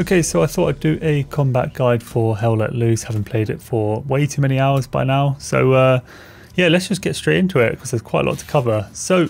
Okay, so I thought I'd do a combat guide for Hell Let Loose, having played it for way too many hours by now. So yeah, let's just get straight into it because there's quite a lot to cover. So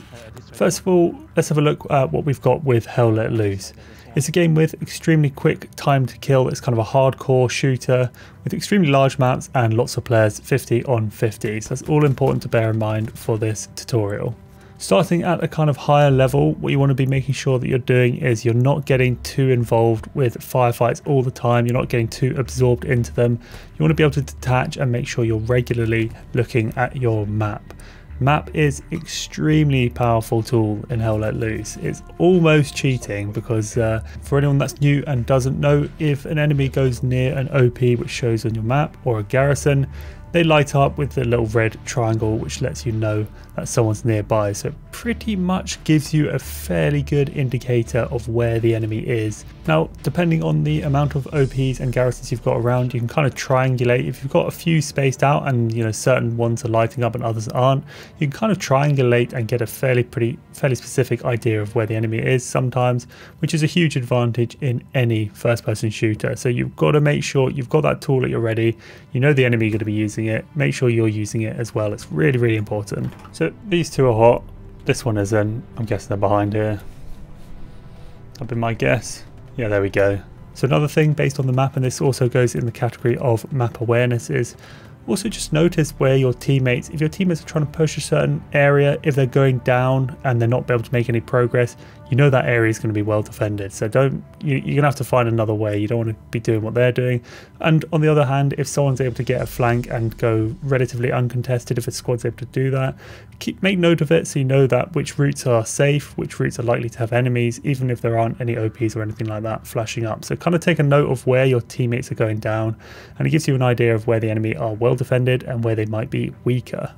first of all, let's have a look at what we've got with Hell Let Loose. It's a game with extremely quick time to kill. It's kind of a hardcore shooter with extremely large maps and lots of players, 50 on 50. So that's all important to bear in mind for this tutorial. Starting at a kind of higher level, what you want to be making sure that you're doing is you're not getting too involved with firefights all the time. You're not getting too absorbed into them. You want to be able to detach and make sure you're regularly looking at your map. Map is extremely powerful tool in Hell Let Loose. It's almost cheating because for anyone that's new and doesn't know, if an enemy goes near an OP which shows on your map or a garrison, they light up with the little red triangle which lets you know that someone's nearby. So it pretty much gives you a fairly good indicator of where the enemy is. Now, depending on the amount of OPs and garrisons you've got around, you can kind of triangulate. If you've got a few spaced out and certain ones are lighting up and others aren't, you can kind of triangulate and get a fairly specific idea of where the enemy is sometimes, which is a huge advantage in any first-person shooter. So you've got to make sure you've got that tool at your ready. You know the enemy is going to be using it. Make sure you're using it as well. It's really, really important. So these two are hot. This one isn't. I'm guessing they're behind here. That'd be my guess. Yeah, there we go. So another thing based on the map, and this also goes in the category of map awareness, is also just notice where your teammates, if your teammates are trying to push a certain area, if they're going down and they're not able to make any progress, you know that area is going to be well defended. So you're going to have to find another way. You don't want to be doing what they're doing. And on the other hand, if someone's able to get a flank and go relatively uncontested, if a squad's able to do that, make note of it so you know that which routes are safe, which routes are likely to have enemies, even if there aren't any OPs or anything like that flashing up. So kind of take a note of where your teammates are going down, and it gives you an idea of where the enemy are well defended and where they might be weaker.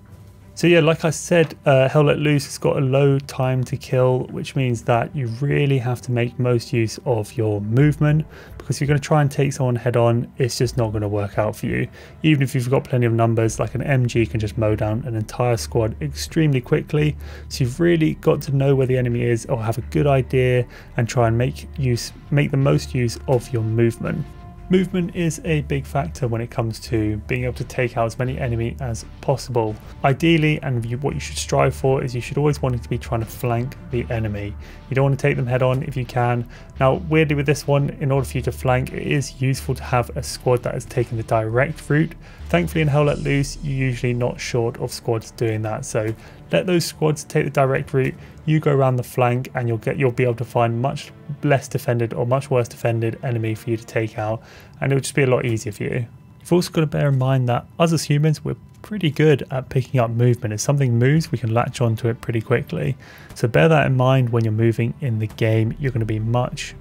So yeah, like I said, Hell Let Loose has got a low time to kill, which means that you really have to make most use of your movement, because if you're going to try and take someone head on, it's just not going to work out for you. Even if you've got plenty of numbers, like an MG can just mow down an entire squad extremely quickly. So you've really got to know where the enemy is, or have a good idea, and try and make the most use of your movement. Movement is a big factor when it comes to being able to take out as many enemy as possible. Ideally, and what you should strive for, is you should always want to be trying to flank the enemy. You don't want to take them head on if you can. Now, weirdly with this one, in order for you to flank, it is useful to have a squad that is taking the direct route. Thankfully in Hell Let Loose, you're usually not short of squads doing that. So let those squads take the direct route, you go around the flank, and you'll be able to find much less defended or much worse defended enemy for you to take out, and it'll just be a lot easier for you. You've also got to bear in mind that us as humans, we're pretty good at picking up movement. If something moves, we can latch onto it pretty quickly. So bear that in mind when you're moving in the game. You're going to be much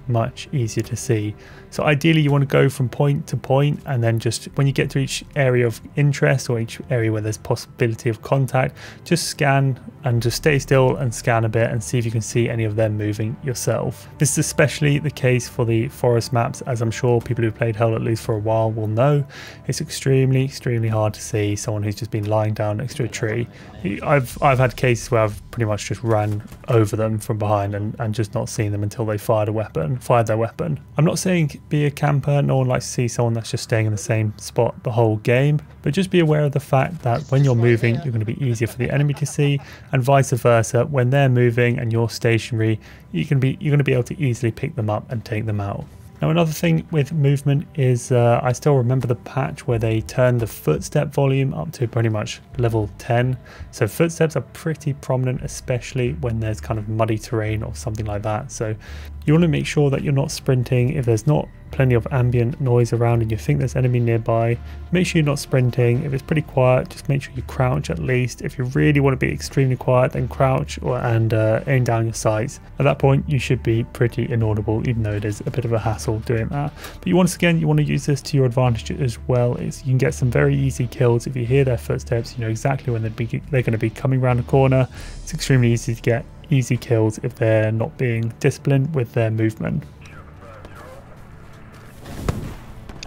easier to see. So ideally you want to go from point to point, and then just when you get to each area of interest or each area where there's possibility of contact, just scan and just stay still and scan a bit and see if you can see any of them moving yourself. This is especially the case for the forest maps, as I'm sure people who've played Hell Let Loose for a while will know. It's extremely hard to see someone who's just been lying down next to a tree. I've had cases where I've pretty much just ran over them from behind and just not seen them until they fired their weapon. I'm not saying be a camper. No one likes to see someone that's just staying in the same spot the whole game, but just be aware of the fact that when you're moving, you're going to be easier for the enemy to see, and vice versa. When they're moving and you're stationary, you're going to be able to easily pick them up and take them out. Now, another thing with movement is I still remember the patch where they turned the footstep volume up to pretty much level 10. So footsteps are pretty prominent, especially when there's kind of muddy terrain or something like that. So you want to make sure that you're not sprinting. If there's not plenty of ambient noise around and you think there's enemy nearby, make sure you're not sprinting. If it's pretty quiet, just make sure you crouch at least. If you really want to be extremely quiet, then crouch and aim down your sights. At that point, you should be pretty inaudible, even though it is a bit of a hassle doing that. But once again, you want to use this to your advantage as well. You can get some very easy kills. If you hear their footsteps, you know exactly when they're going to be coming around a corner. It's extremely easy to get easy kills if they're not being disciplined with their movement.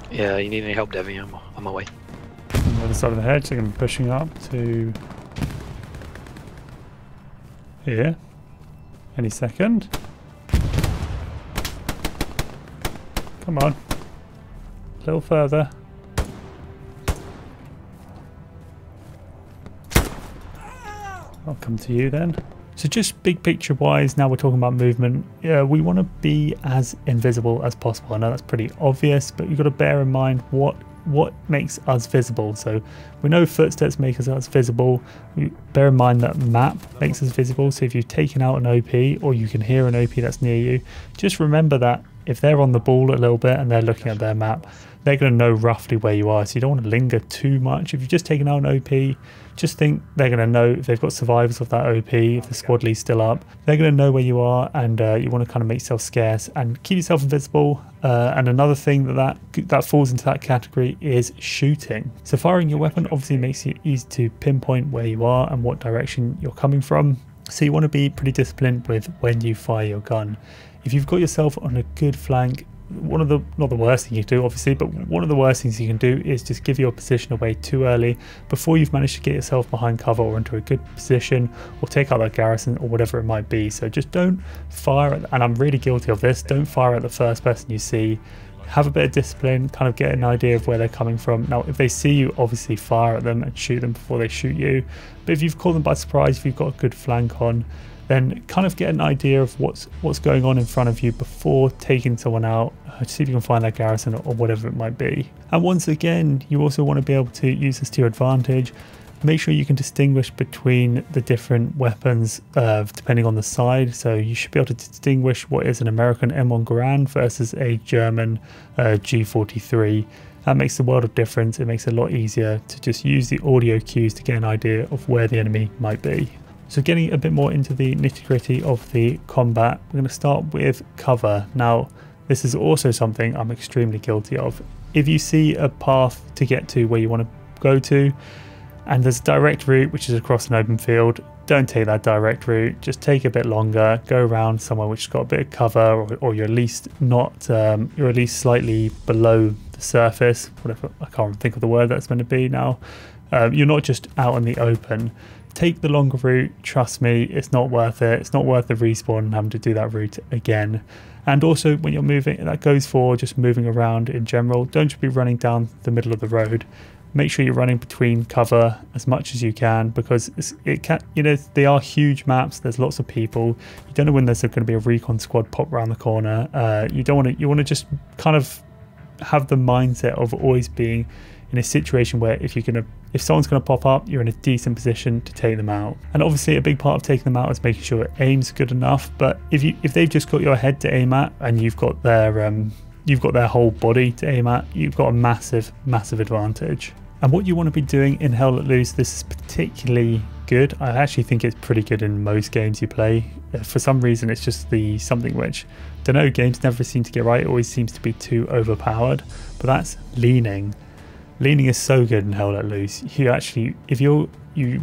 Yeah, you need any help, Devi? I'm on my way. On the other side of the hedge, they're going to be pushing up to here any second. Come on. A little further. I'll come to you then. So just big picture wise, now we're talking about movement. Yeah, we want to be as invisible as possible. I know that's pretty obvious, but you've got to bear in mind what makes us visible. So we know footsteps make us visible. Bear in mind that map makes us visible. So if you've taken out an OP or you can hear an OP that's near you, just remember that if they're on the ball a little bit and they're looking at their map, they're going to know roughly where you are. So you don't want to linger too much. If you've just taken out an OP, just think they're going to know if they've got survivors of that OP, if the squad lead's still up, they're going to know where you are, and you want to kind of make yourself scarce and keep yourself invisible. And another thing that falls into that category is shooting. So firing your weapon obviously makes it easy to pinpoint where you are and what direction you're coming from. So you want to be pretty disciplined with when you fire your gun. If you've got yourself on a good flank, not the worst thing you can do obviously, but one of the worst things you can do is just give your position away too early before you've managed to get yourself behind cover or into a good position or take out that garrison or whatever it might be. So just don't fire at, and I'm really guilty of this, don't fire at the first person you see. Have a bit of discipline, kind of get an idea of where they're coming from. Now if they see you, obviously fire at them and shoot them before they shoot you, but if you've caught them by surprise, if you've got a good flank on, then kind of get an idea of what's going on in front of you before taking someone out. See if you can find that garrison or whatever it might be. And once again, you also want to be able to use this to your advantage. Make sure you can distinguish between the different weapons depending on the side. So you should be able to distinguish what is an American M1 Garand versus a German G43. That makes a world of difference. It makes it a lot easier to just use the audio cues to get an idea of where the enemy might be. So getting a bit more into the nitty-gritty of the combat, we're going to start with cover. Now, this is also something I'm extremely guilty of. If you see a path to get to where you want to go to, and there's a direct route which is across an open field, don't take that direct route. Just take a bit longer, go around somewhere which has got a bit of cover, or you're at least you're at least slightly below the surface. Whatever, I can't think of the word that's meant to be now. You're not just out in the open. Take the longer route, trust me, it's not worth it. It's not worth the respawn and having to do that route again. And also when you're moving, that goes for just moving around in general. Don't just be running down the middle of the road. Make sure you're running between cover as much as you can, because they are huge maps. There's lots of people. You don't know when there's going to be a recon squad pop around the corner. You want to just kind of have the mindset of always being in a situation where if someone's going to pop up, you're in a decent position to take them out. And obviously a big part of taking them out is making sure aim's good enough. But if they've just got your head to aim at and you've got their whole body to aim at, you've got a massive advantage. And what you want to be doing in Hell Let Loose, this is particularly good. I actually think it's pretty good in most games you play. For some reason, it's just something which, don't know, games never seem to get right. It always seems to be too overpowered. But that's leaning. Leaning is so good in Hell Let Loose. You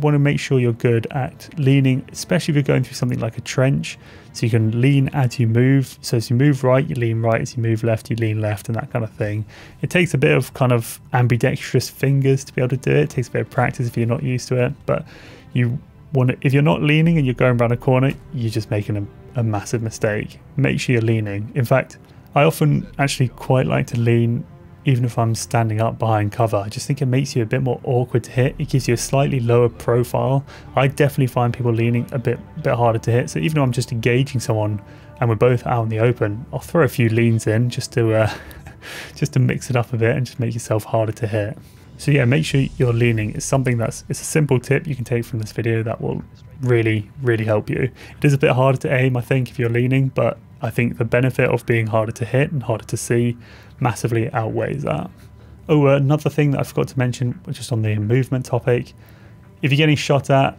want to make sure you're good at leaning, especially if you're going through something like a trench. So you can lean as you move. So as you move right, you lean right. As you move left, you lean left, and that kind of thing. It takes a bit of kind of ambidextrous fingers to be able to do it. It takes a bit of practice if you're not used to it. But if you're not leaning and you're going around a corner, you're just making a massive mistake. Make sure you're leaning. In fact, I often actually quite like to lean even if I'm standing up behind cover. I just think it makes you a bit more awkward to hit. It gives you a slightly lower profile. I definitely find people leaning a bit harder to hit. So even though I'm just engaging someone and we're both out in the open, I'll throw a few leans in just to mix it up a bit and just make yourself harder to hit. So yeah, make sure you're leaning. It's a simple tip you can take from this video that will really help you. It is a bit harder to aim, I think, if you're leaning, but I think the benefit of being harder to hit and harder to see massively outweighs that. Oh, another thing that I forgot to mention, just on the movement topic, if you're getting shot at,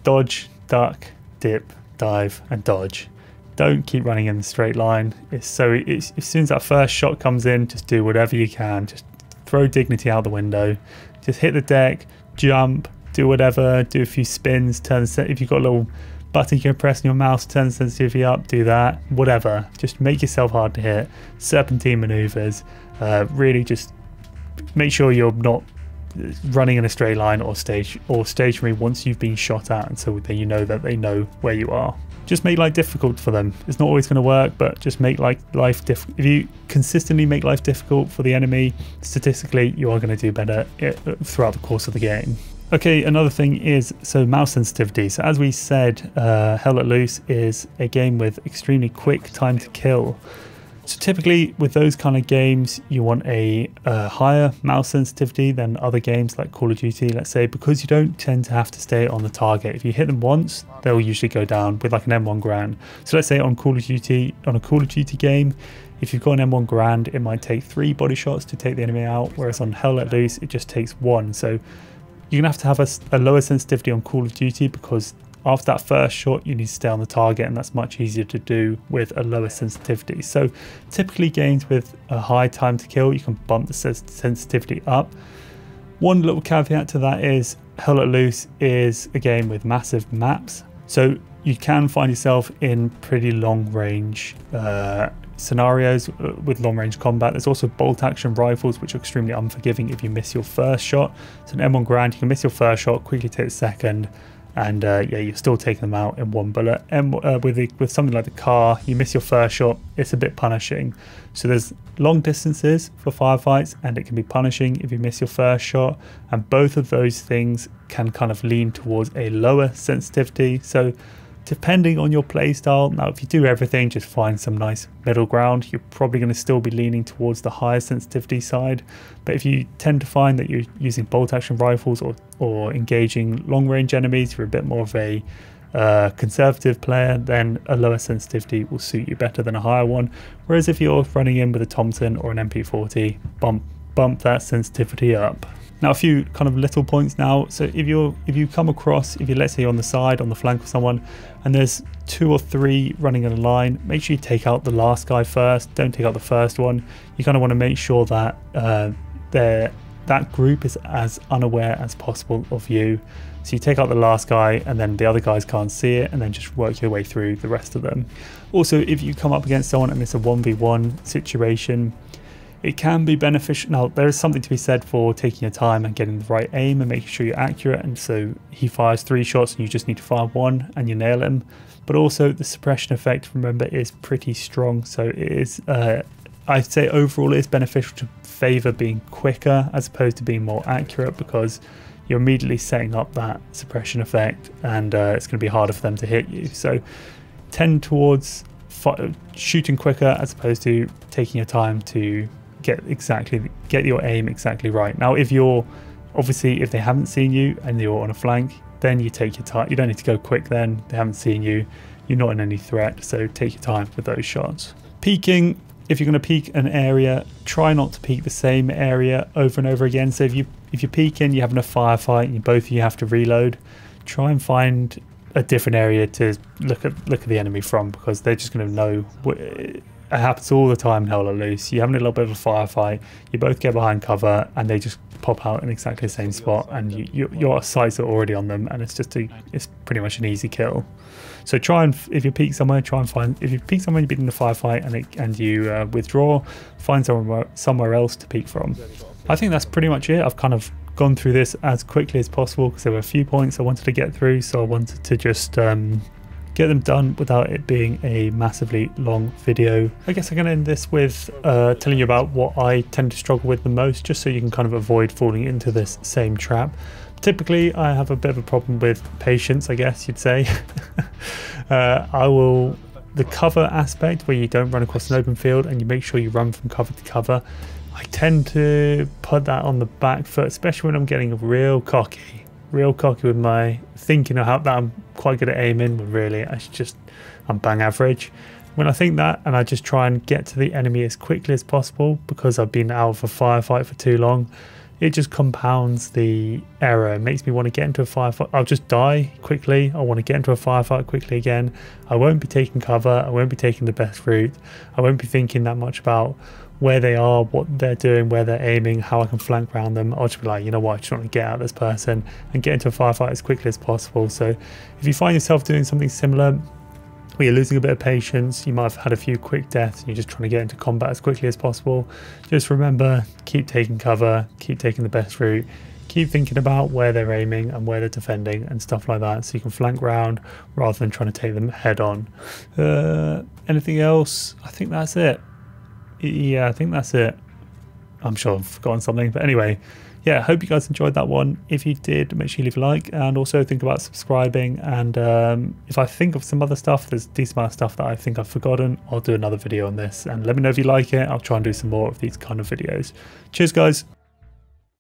dodge, duck, dip, dive, and dodge. Don't keep running in the straight line. As soon as that first shot comes in, just do whatever you can. Just throw dignity out the window. Just hit the deck, jump, do whatever, do a few spins, if you've got a little button you can press on your mouse, turn the sensitivity up, do that, whatever. Just make yourself hard to hit. Serpentine maneuvers. Really just make sure you're not running in a straight line or stationary once you've been shot at, and so then you know that they know where you are. just make life difficult for them. It's not always going to work, but just make life difficult. If you consistently make life difficult for the enemy, statistically you are going to do better throughout the course of the game. Okay, another thing is mouse sensitivity. So as we said, Hell Let Loose is a game with extremely quick time to kill. So typically with those kind of games, you want a higher mouse sensitivity than other games like Call of Duty, let's say, because you don't tend to have to stay on the target. If you hit them once, they'll usually go down with like an M1 Grand. So let's say on a Call of Duty game, if you've got an M1 Grand, it might take 3 body shots to take the enemy out, whereas on Hell Let Loose, it just takes 1. So you're going to have a lower sensitivity on Call of Duty because after that first shot, you need to stay on the target, and that's much easier to do with a lower sensitivity. So typically games with a high time to kill, you can bump the sensitivity up. One little caveat to that is Hell Let Loose is a game with massive maps. So you can find yourself in pretty long range scenarios with long range combat. There's also bolt action rifles, which are extremely unforgiving if you miss your first shot. So an M1 Grand, you can miss your first shot, quickly take the second, and yeah, you're still taking them out in 1 bullet. With something like the car, you miss your first shot, it's a bit punishing. So there's long distances for firefights, and it can be punishing if you miss your first shot, and both of those things can kind of lean towards a lower sensitivity. So depending on your playstyle, now if you do everything, just find some nice middle ground, you're probably going to still be leaning towards the higher sensitivity side. But if you tend to find that you're using bolt action rifles or engaging long range enemies, you're a bit more of a conservative player, then a lower sensitivity will suit you better than a higher one. Whereas if you're running in with a Thompson or an MP40, bump that sensitivity up. Now a few kind of little points now. So if you come across, let's say you're on the side, on the flank of someone, and there's 2 or 3 running in a line, make sure you take out the last guy first. Don't take out the first one. You kind of want to make sure that that group is as unaware as possible of you. So you take out the last guy, and then the other guys can't see it, and then just work your way through the rest of them. Also, if you come up against someone and it's a 1v1 situation, it can be beneficial. Now, there is something to be said for taking your time and getting the right aim and making sure you're accurate. And so he fires 3 shots and you just need to fire 1 and you nail him. But also the suppression effect, remember, is pretty strong. So it is, I'd say overall it's beneficial to favor being quicker as opposed to being more accurate, because you're immediately setting up that suppression effect, and it's going to be harder for them to hit you. So tend towards shooting quicker as opposed to taking your time to get your aim exactly right. Now if they haven't seen you and you're on a flank, then you take your time. You don't need to go quick then. They haven't seen you, you're not in any threat, so take your time with those shots. Peeking, if you're going to peek an area, try not to peek the same area over and over again. So if you peek in, you're having a firefight and both of you have to reload, try and find a different area to look at the enemy from, because they're just going to know. It happens all the time in Hell Let Loose. You're having a little bit of a firefight, you both get behind cover, and they just pop out in exactly the same spot, and your sights are already on them, and it's pretty much an easy kill. So try and, if you peek somewhere, if you peek somewhere, you've been in a firefight and you withdraw, find somewhere else to peek from. I think that's pretty much it. I've kind of gone through this as quickly as possible because there were a few points I wanted to get through, so I wanted to just get them done without it being a massively long video. I guess I'm going to end this with telling you about what I tend to struggle with the most, just so you can kind of avoid falling into this same trap. Typically I have a bit of a problem with patience, I guess you'd say. The cover aspect, where you don't run across an open field and you make sure you run from cover to cover, I tend to put that on the back foot, especially when I'm getting real cocky with my thinking of how that I'm quite good at aiming, when really I'm bang average. When I think that, and I just try and get to the enemy as quickly as possible because I've been out of a firefight for too long, it just compounds the error. It makes me want to get into a firefight. I'll just die quickly. I want to get into a firefight quickly again. I won't be taking cover. I won't be taking the best route. I won't be thinking that much about where they are, what they're doing, where they're aiming, how I can flank around them. I'll just be like, you know what, I just want to get out of this person and get into a firefight as quickly as possible. So if you find yourself doing something similar, where you're losing a bit of patience, you might have had a few quick deaths and you're just trying to get into combat as quickly as possible, just remember, keep taking cover, keep taking the best route, keep thinking about where they're aiming and where they're defending and stuff like that, so you can flank round rather than trying to take them head on. Anything else? I think that's it. Yeah, I think that's it. I'm sure I've forgotten something, but anyway, yeah, I hope you guys enjoyed that one. If you did, make sure you leave a like, and also think about subscribing. And if I think of some other stuff, there's a decent amount of stuff that I think I've forgotten, I'll do another video on this. And let me know if you like it. I'll try and do some more of these kind of videos. Cheers, guys.